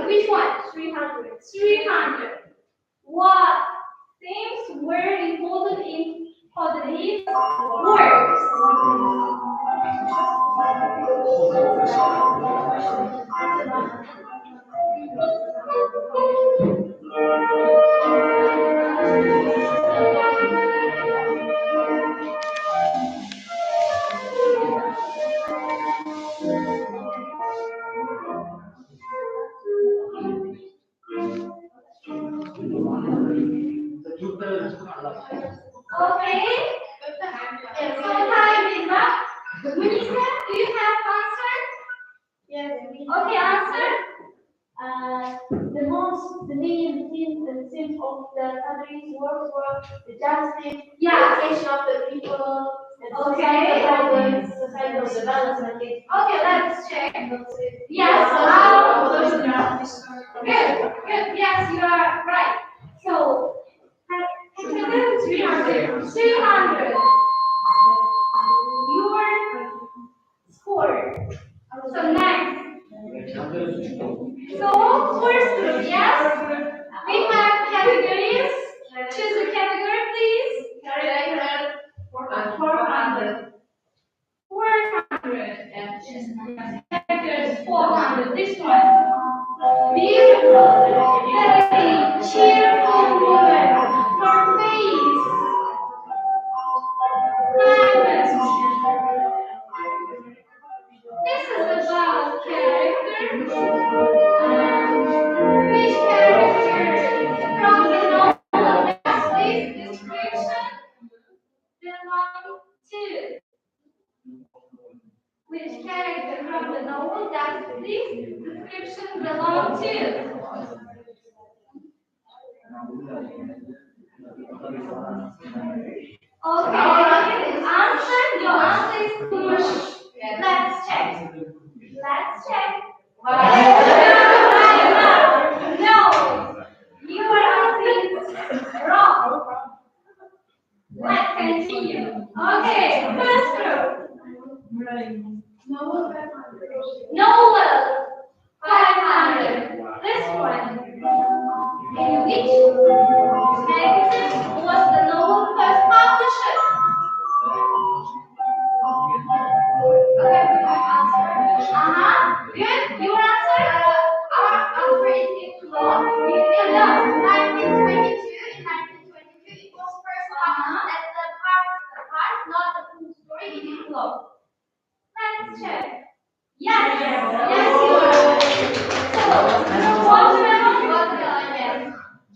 Speaker 4: which one? 300. 300. What things were included in Qadri's works? Okay. So time is up. Munisa, do you have answer?
Speaker 1: Yes.
Speaker 4: Okay, answer.
Speaker 1: The main themes of the country's works were the justice,
Speaker 4: Yeah.
Speaker 1: education of the people, and
Speaker 4: Okay.
Speaker 1: societal development.
Speaker 4: Okay, let's check. Yes, good. Yes, you are right. So, 300. 200. Your score. So next. So first group, yes. We have categories. Choose a category, please. 400. 400. Characters 400. This one. Beautiful, very cheerful woman. Her face. Kindness. This is about character. Which character from the novel does this description belong to? Which character from the novel does this description belong to? Okay, answer. Your answer is too much. Let's check. No, your answer is wrong. Let's continue. Okay, first group. Novel 500. This one. In which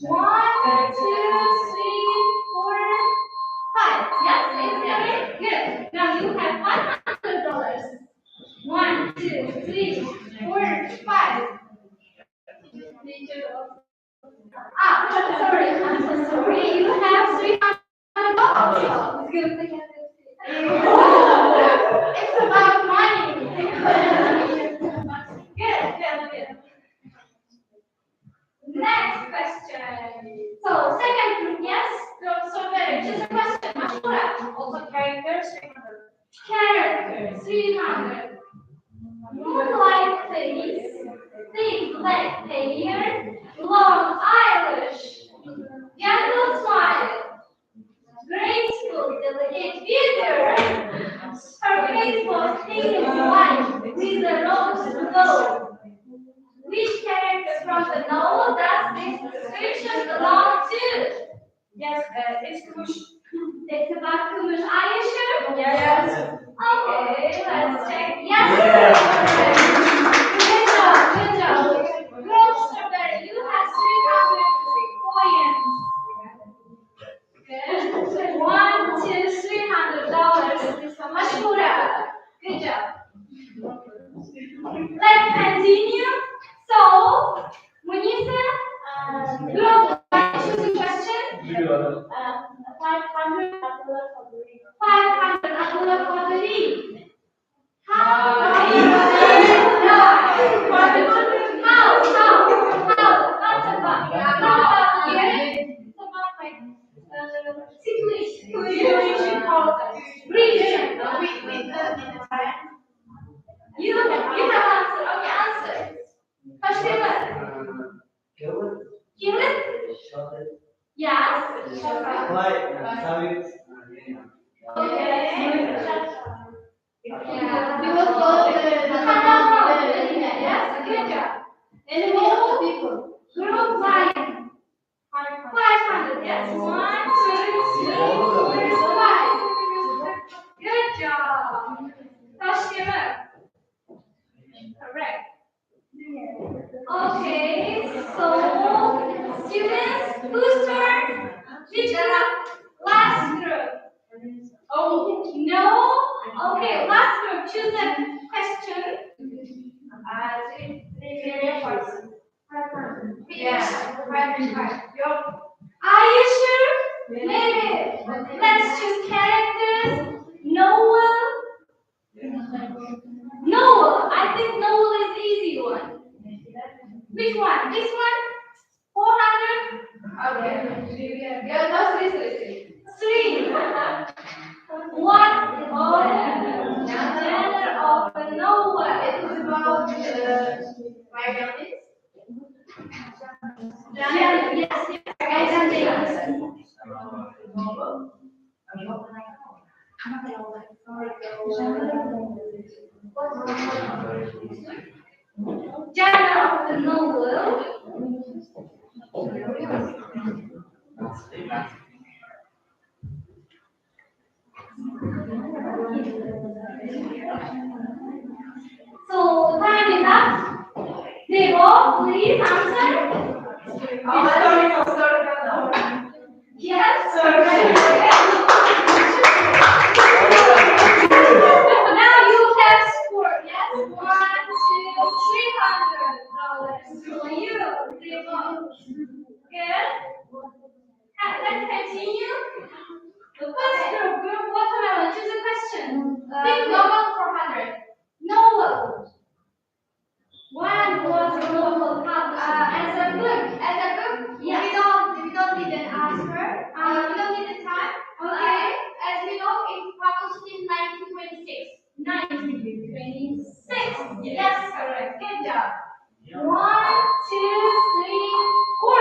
Speaker 2: 1, 2, 3, 4, 5. Yes, it's correct. Good. Now you have $100. 1, 2, 3, 4, 5. Sorry, I'm so sorry. You have $300. It's about money. Good. Next question. So second group, yes. So very just a question. Mashura. Also characters 300. Characters 300. Moonlight face, thick black hair, long eyelash, gentle smile, graceful, delicate figure. Her face was pink and white with a rose glow. Which character from the novel does this description belong to? Yes, it's Kush. It's about Kush. Are you sure? Yes. Okay, let's check. Yes. Good job. Girl Strawberry, you have 300 coins. Good. 1, 2, $300. Mashura. Good job. Let's continue. So, Munisa, you have to choose a question. 500 Abdullah Qadri. How? Not about here. It's about like situation region. You have answer. Okay, answer. First Kill it? Yes. Okay.
Speaker 4: You will follow
Speaker 2: Yes, good job. And all people. Group 9. 500. Yes. 1, 2, 3, 4, 5. Good job. Tashkima. Correct. Okay, so students, whose turn? Which group? Last group. Oh, no? Okay, last group. Choose a question. Are you sure? Maybe. Let's choose characters. Noel. Noel. I think Noel is the easy one. Which one? This one? 400? Okay. Yeah, that's this. 3. What? Oh, gender of the Noel. It is about violence. Yes. Gender of the novel. So time is up. Debo, please answer. Yes. Now you have scored. Yes. 1, 2, $300 for you. Debo. Good. Let's continue. The first group watermelon. Choose a question. Pick novel 400. Novel. One was a novel. As a book. Yes. We don't need an answer. We don't need the time. Okay. As we know, it published in 1926. 1926. Yes, correct. Good job. 1, 2, 3, 4.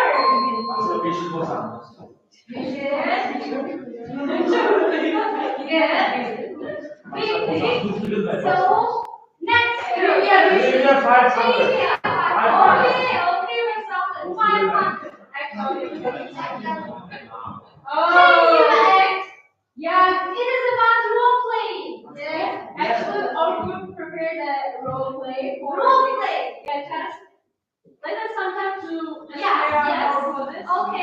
Speaker 2: Good. So next group. Okay, result 500. Oh. Yeah, it is about role playing. Yes. Actually, our group prepared a role play. Role play. Yeah, test. Let us sometimes do. Yes. Okay.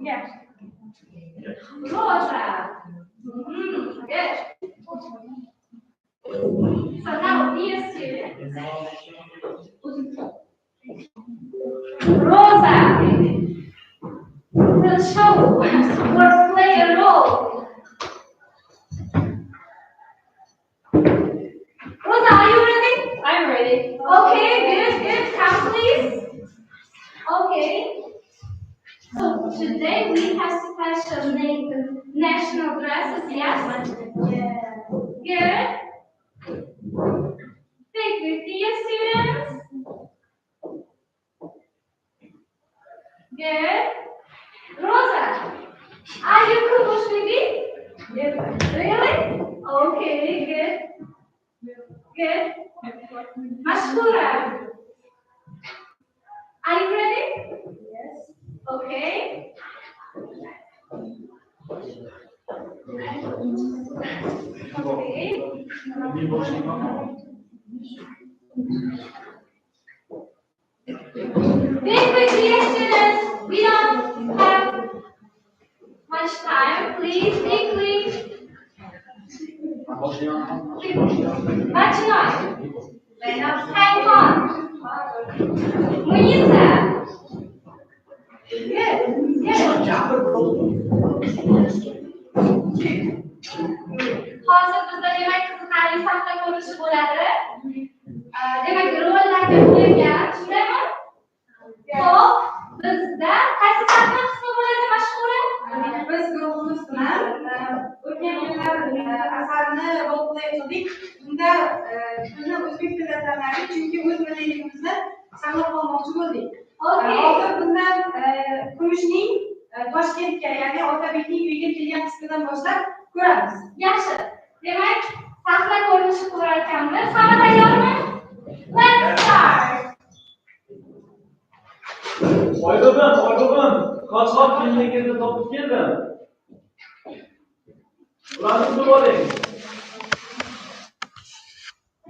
Speaker 2: Yes. Rosa. Good. So now, dear students, Rosa will show or play a role. Rosa, are you ready? I'm ready. Okay, good. Come, please. Okay. So today we have special national dresses, yes? Yeah. Good. Take with dear students. Good. Rosa, are you Kubush baby? Yes. Really? Okay, good. Good. Mashkura, are you ready? Yes. Okay. Okay. Very quickly, students, we don't have much time. Please, quickly. Much noise. Hang on. Moisa. Good. Hozir bizda demak qiziqarli sahna ko'rishi bo'ladi. Demak, rollarga bo'lingan, shundaymi? Xo'p, bizda qaysi sahna qismi bo'ladi mashhura?
Speaker 10: Biz guruhimiz bilan o'tgan yillar asarni roleplay qildik. Unda bizni o'zbek tilida tanladik, chunki o'z madaniyatimizni saqlab qolmoqchi bo'ldik. Hozir bundan Kumushning Toshkentga, ya'ni Otabekning uyiga kelgan qismidan boshlab ko'ramiz.
Speaker 2: Yaxshi. Demak, sahna ko'rinishi ko'rar ekanmiz. Hamma tayyormi? Let's start.
Speaker 11: Oyg'ubim, qochoq kimligini topib keldim. Ularni tutib oling.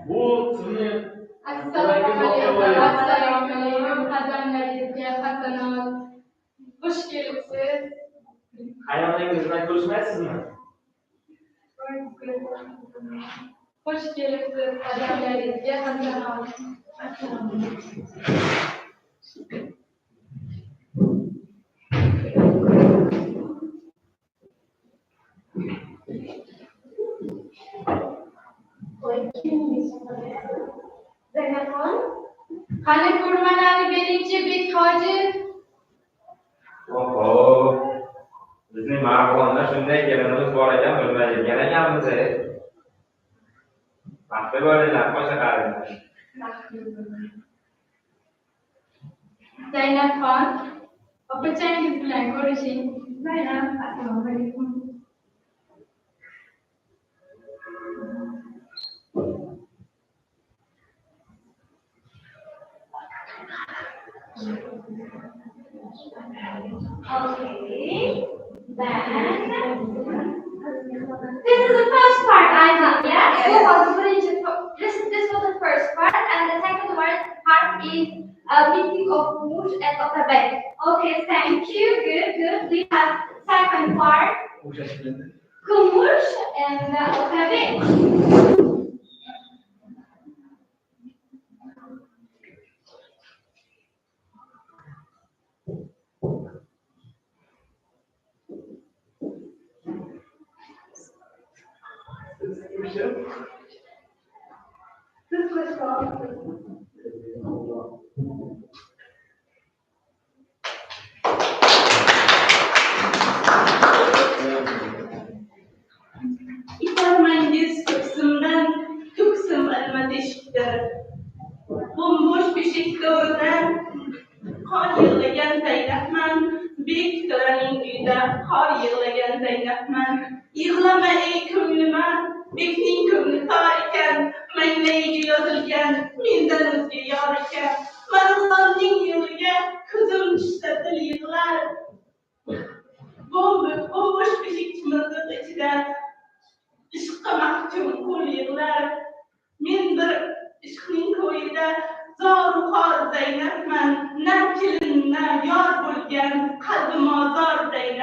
Speaker 11: Bu sizni
Speaker 4: Assalomu alaykum, qadamlaringizga hasanat. Xush kelibsiz.
Speaker 11: hayotingiz bilan ko'rishmaysizmi?
Speaker 4: Xush kelibsiz, qadamlaringizga hasanat. Qani ko'rmalarni beringchi, Bek hoji.
Speaker 12: Oho, bizning ma'qulonda shunday kelinimiz bor ekan, bilmaydigan ekanmiz. Baxtli bo'linglar, qo'sha qaringlar.
Speaker 4: Zaynabxon, opachangiz bilan ko'rishing.
Speaker 2: Zaynab, assalomu alaykum. Okay, then this is the first part, Aiza. Yes. This was the first part, and the second part is a meeting of Mush and Otabek. Okay, thank you. Good. We have second part, Kumush and Otabek.
Speaker 10: İfarmangiz kısımdan tüksüm almadıştır. Bomboş beşiklerden kar yığılagan Zeynepman, Bek Törening uyida kar yığılagan Zeynepman. Yığlama ey ko'nglima, Bekning ko'ngli tor ekan, manglayiga yozilgan mendan o'zga yor ekan. Marg'ilonning yo'liga ko'zim tushsa dil yig'lar. Bomboş beşik chimildiq ichida ishqqa mahkum qo'l yig'lar. Men bir ishqning ko'yida zoru xor Zeynepman, na kelin na yor bo'lgan qalbim ozor Zeynep.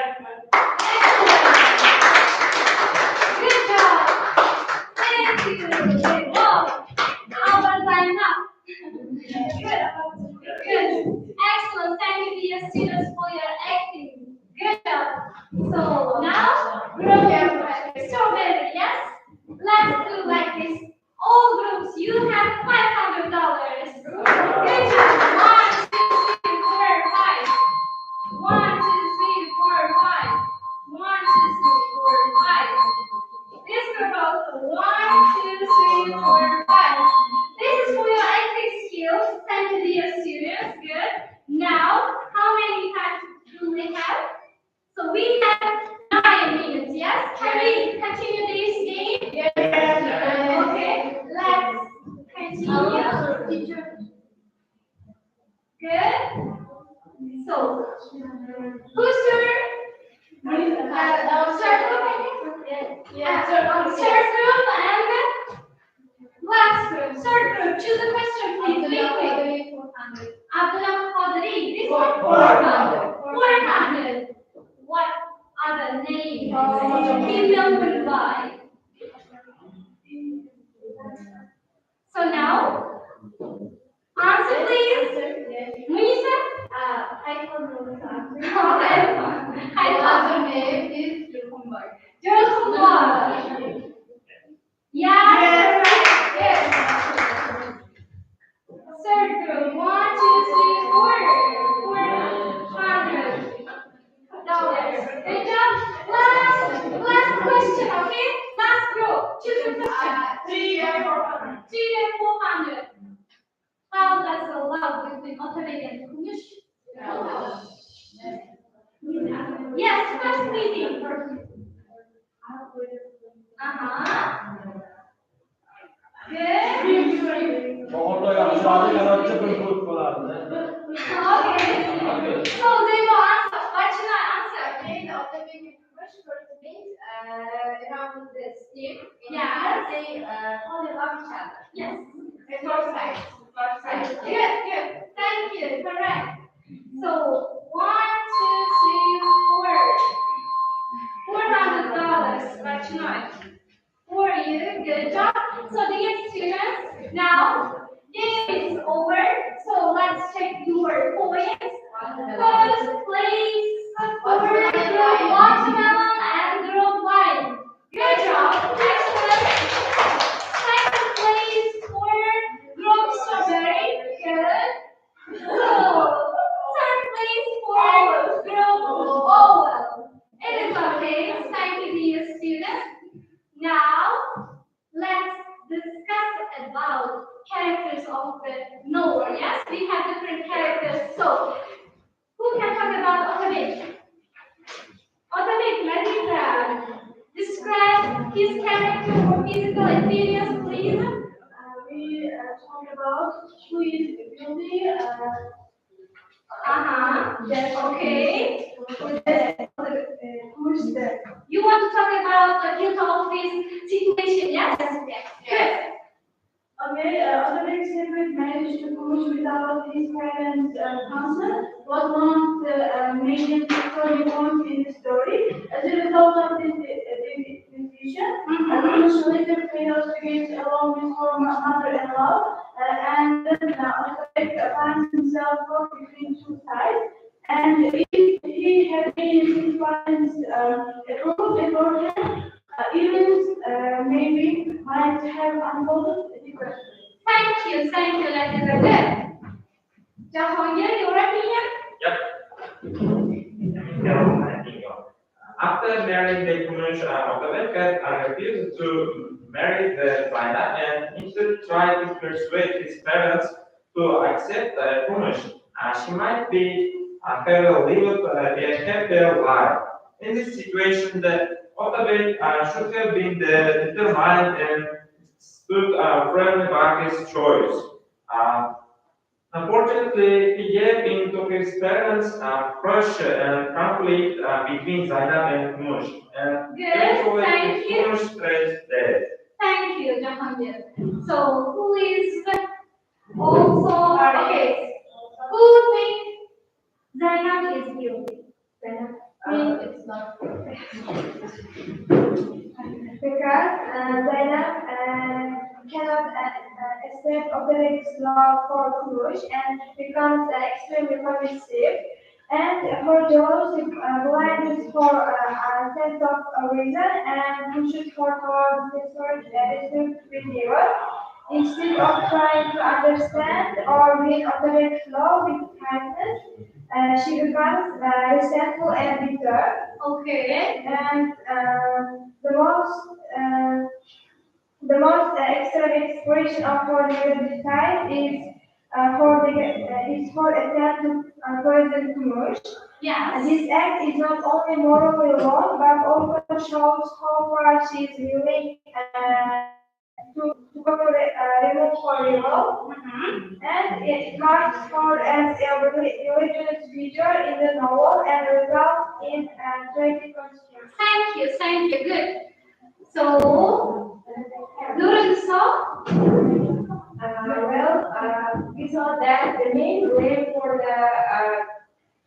Speaker 2: Good job. 1, 2, 3, 4, 5. 1, 2, 3, 4, 5. 1, 2, 3, 4, 5. This group also 1, 2, 3, 4, 5. This is for your acting skills. Thank you, dear students. Good. Now, how many times do we have? So we have 9 minutes. Yes. Can we continue this game?
Speaker 4: Yes.
Speaker 2: Okay. Let's continue. Good. So, who's turn? Circle and last group. Circle. Choose a question, please. Abdullah Qadri. This one. 400. 400. What are the names? Fill will buy. So now, answer please. Munisa?
Speaker 4: I don't know the answer.
Speaker 2: I
Speaker 4: Other name is Jurkumbar.
Speaker 2: Jurkumbar. Yes. Yes. Circle. 1, 2, 3, 4. 400. Good job. Last question, okay? Last group. Choose your question. 3 and 400. 3 and 400. How does the love between automatic and commission? Yes, first meeting. Good. Okay. So they will answer. What should I answer?
Speaker 4: Okay, the automatic commercial means around the steam.
Speaker 2: Yeah.
Speaker 4: They only love each other.
Speaker 2: Yes.
Speaker 4: At both sides. Both sides.
Speaker 2: Good. Thank you. Correct. So 1, 2, 3, 4. $400. Right tonight. For you. Good job. So dear students, now game is over. So let's check your points. First place for group watermelon and group wine. Good job. Excellent. Second place for group strawberry. Good. So third place for group oval. It is okay. Thank you, dear students. Now let's discuss about characters of the knower. Yes, we have different characters. So who can talk about automate? Automate, Madita. Describe his character or physical appearance, please.
Speaker 1: We talk about who is guilty.
Speaker 2: That's okay.
Speaker 1: Who's the
Speaker 2: You want to talk about the guilt of this situation? Yes. Good.
Speaker 1: Okay, Automatic Secret managed to push without his parents' consent was one of the main story points in the story. As a result of this decision, Push later fails to get along with her mother-in-law, and then Automatic finds himself caught between two sides. And if he had been his parents' approval beforehand, events maybe might have unfolded differently.
Speaker 2: Thank you, Latif. Good. Jahangir, your opinion?
Speaker 12: After marrying the commercial Abdullah refused to marry the Zainab and instead tried to persuade his parents to accept the promotion. She might be live a happier life. In this situation, the Abdullah should have been determined and stood firmly by his choice. Unfortunately, he gave in to his parents' pressure and conflict between Zainab and Mush. And
Speaker 2: Good, thank you.
Speaker 12: Mush is dead.
Speaker 2: Thank you, Jahangir. So, who is also okay? Who thinks Zainab is guilty? Zainab?
Speaker 4: It's not.
Speaker 8: Because Zainab cannot accept Abdullah's love for Kurush and becomes extremely possessive. And her jealousy blinds for a sense of reason and pushes her towards desperate behavior.
Speaker 2: Instead of trying to understand or win over flow with kindness, she becomes resentful and bitter.
Speaker 9: Okay.
Speaker 2: And the most extreme expression of her negative type is her attempt to poison Kumush.
Speaker 9: Yes.
Speaker 2: This act is not only morally wrong, but also shows how far she is willing to go remove her evil. And it marks her as a religious figure in the novel and results in tragic consequences.
Speaker 9: Thank you, good. So, Lorenzo,
Speaker 8: We saw that the main blame for the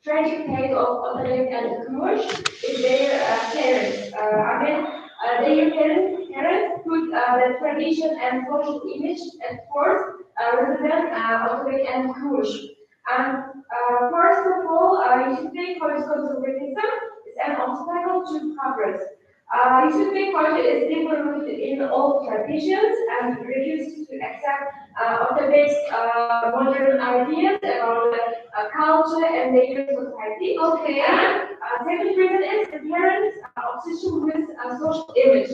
Speaker 8: tragic fate of Otalek and Kumush is their parents. Their parents put the tradition and social image at first rather than Otalek and Kumush. And first of all, you should think college conservatism is an obstacle to progress. You should think college is deeply rooted in old traditions and refuses to accept Otalek's modern ideas about culture and their society.
Speaker 9: Okay.
Speaker 8: And second reason is the parents' obsession with social image.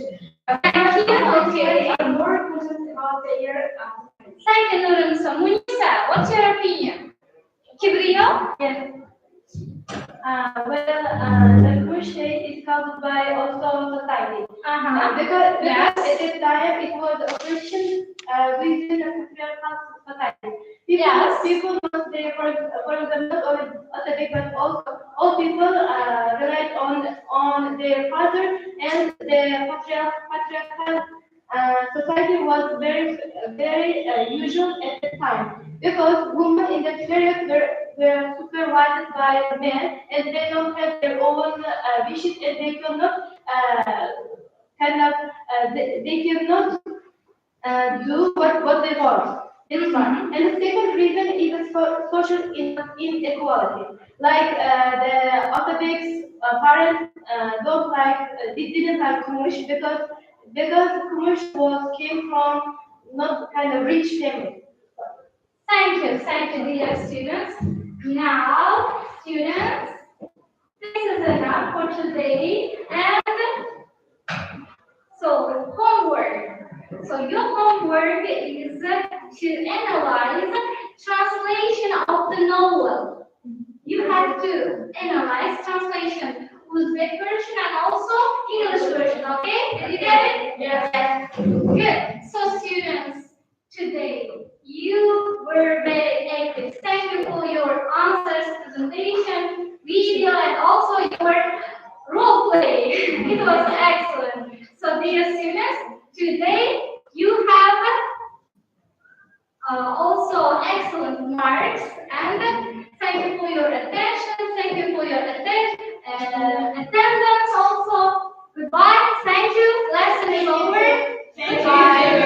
Speaker 9: Okay.
Speaker 8: Are more concerned about their
Speaker 9: Thank you, Lorenzo. Munisa, what's your opinion? Kibrio?
Speaker 2: Yes. The crusade is caused by also society. Because at that time it was a Christian within a patriarchal society. People must say, for example, not only Catholic, but also all people relied on their father, and the patriarchal society was very usual at the time, because women in that period were supervised by men, and they don't have their own wishes, and they cannot they cannot do what they want. This is one. And the second reason is social inequality. Like the Orthodox parents didn't like Kumush because Kumush came from not kind of rich family.
Speaker 9: Thank you, dear students. Now, students, this is enough for today. And so, homework. So, your homework is to analyze translation of the novel. You have to analyze translation, Uzbek version and also English version, okay? Did you get it?
Speaker 2: Yes.
Speaker 9: Good. So, students, today you were very active. Thank you for your answers, presentation, video, and also your role play. It was excellent. So, dear students, today you have also excellent marks, and thank you for your attention. Thank you for your attendance also. Goodbye. Thank you. Lesson is over. Goodbye.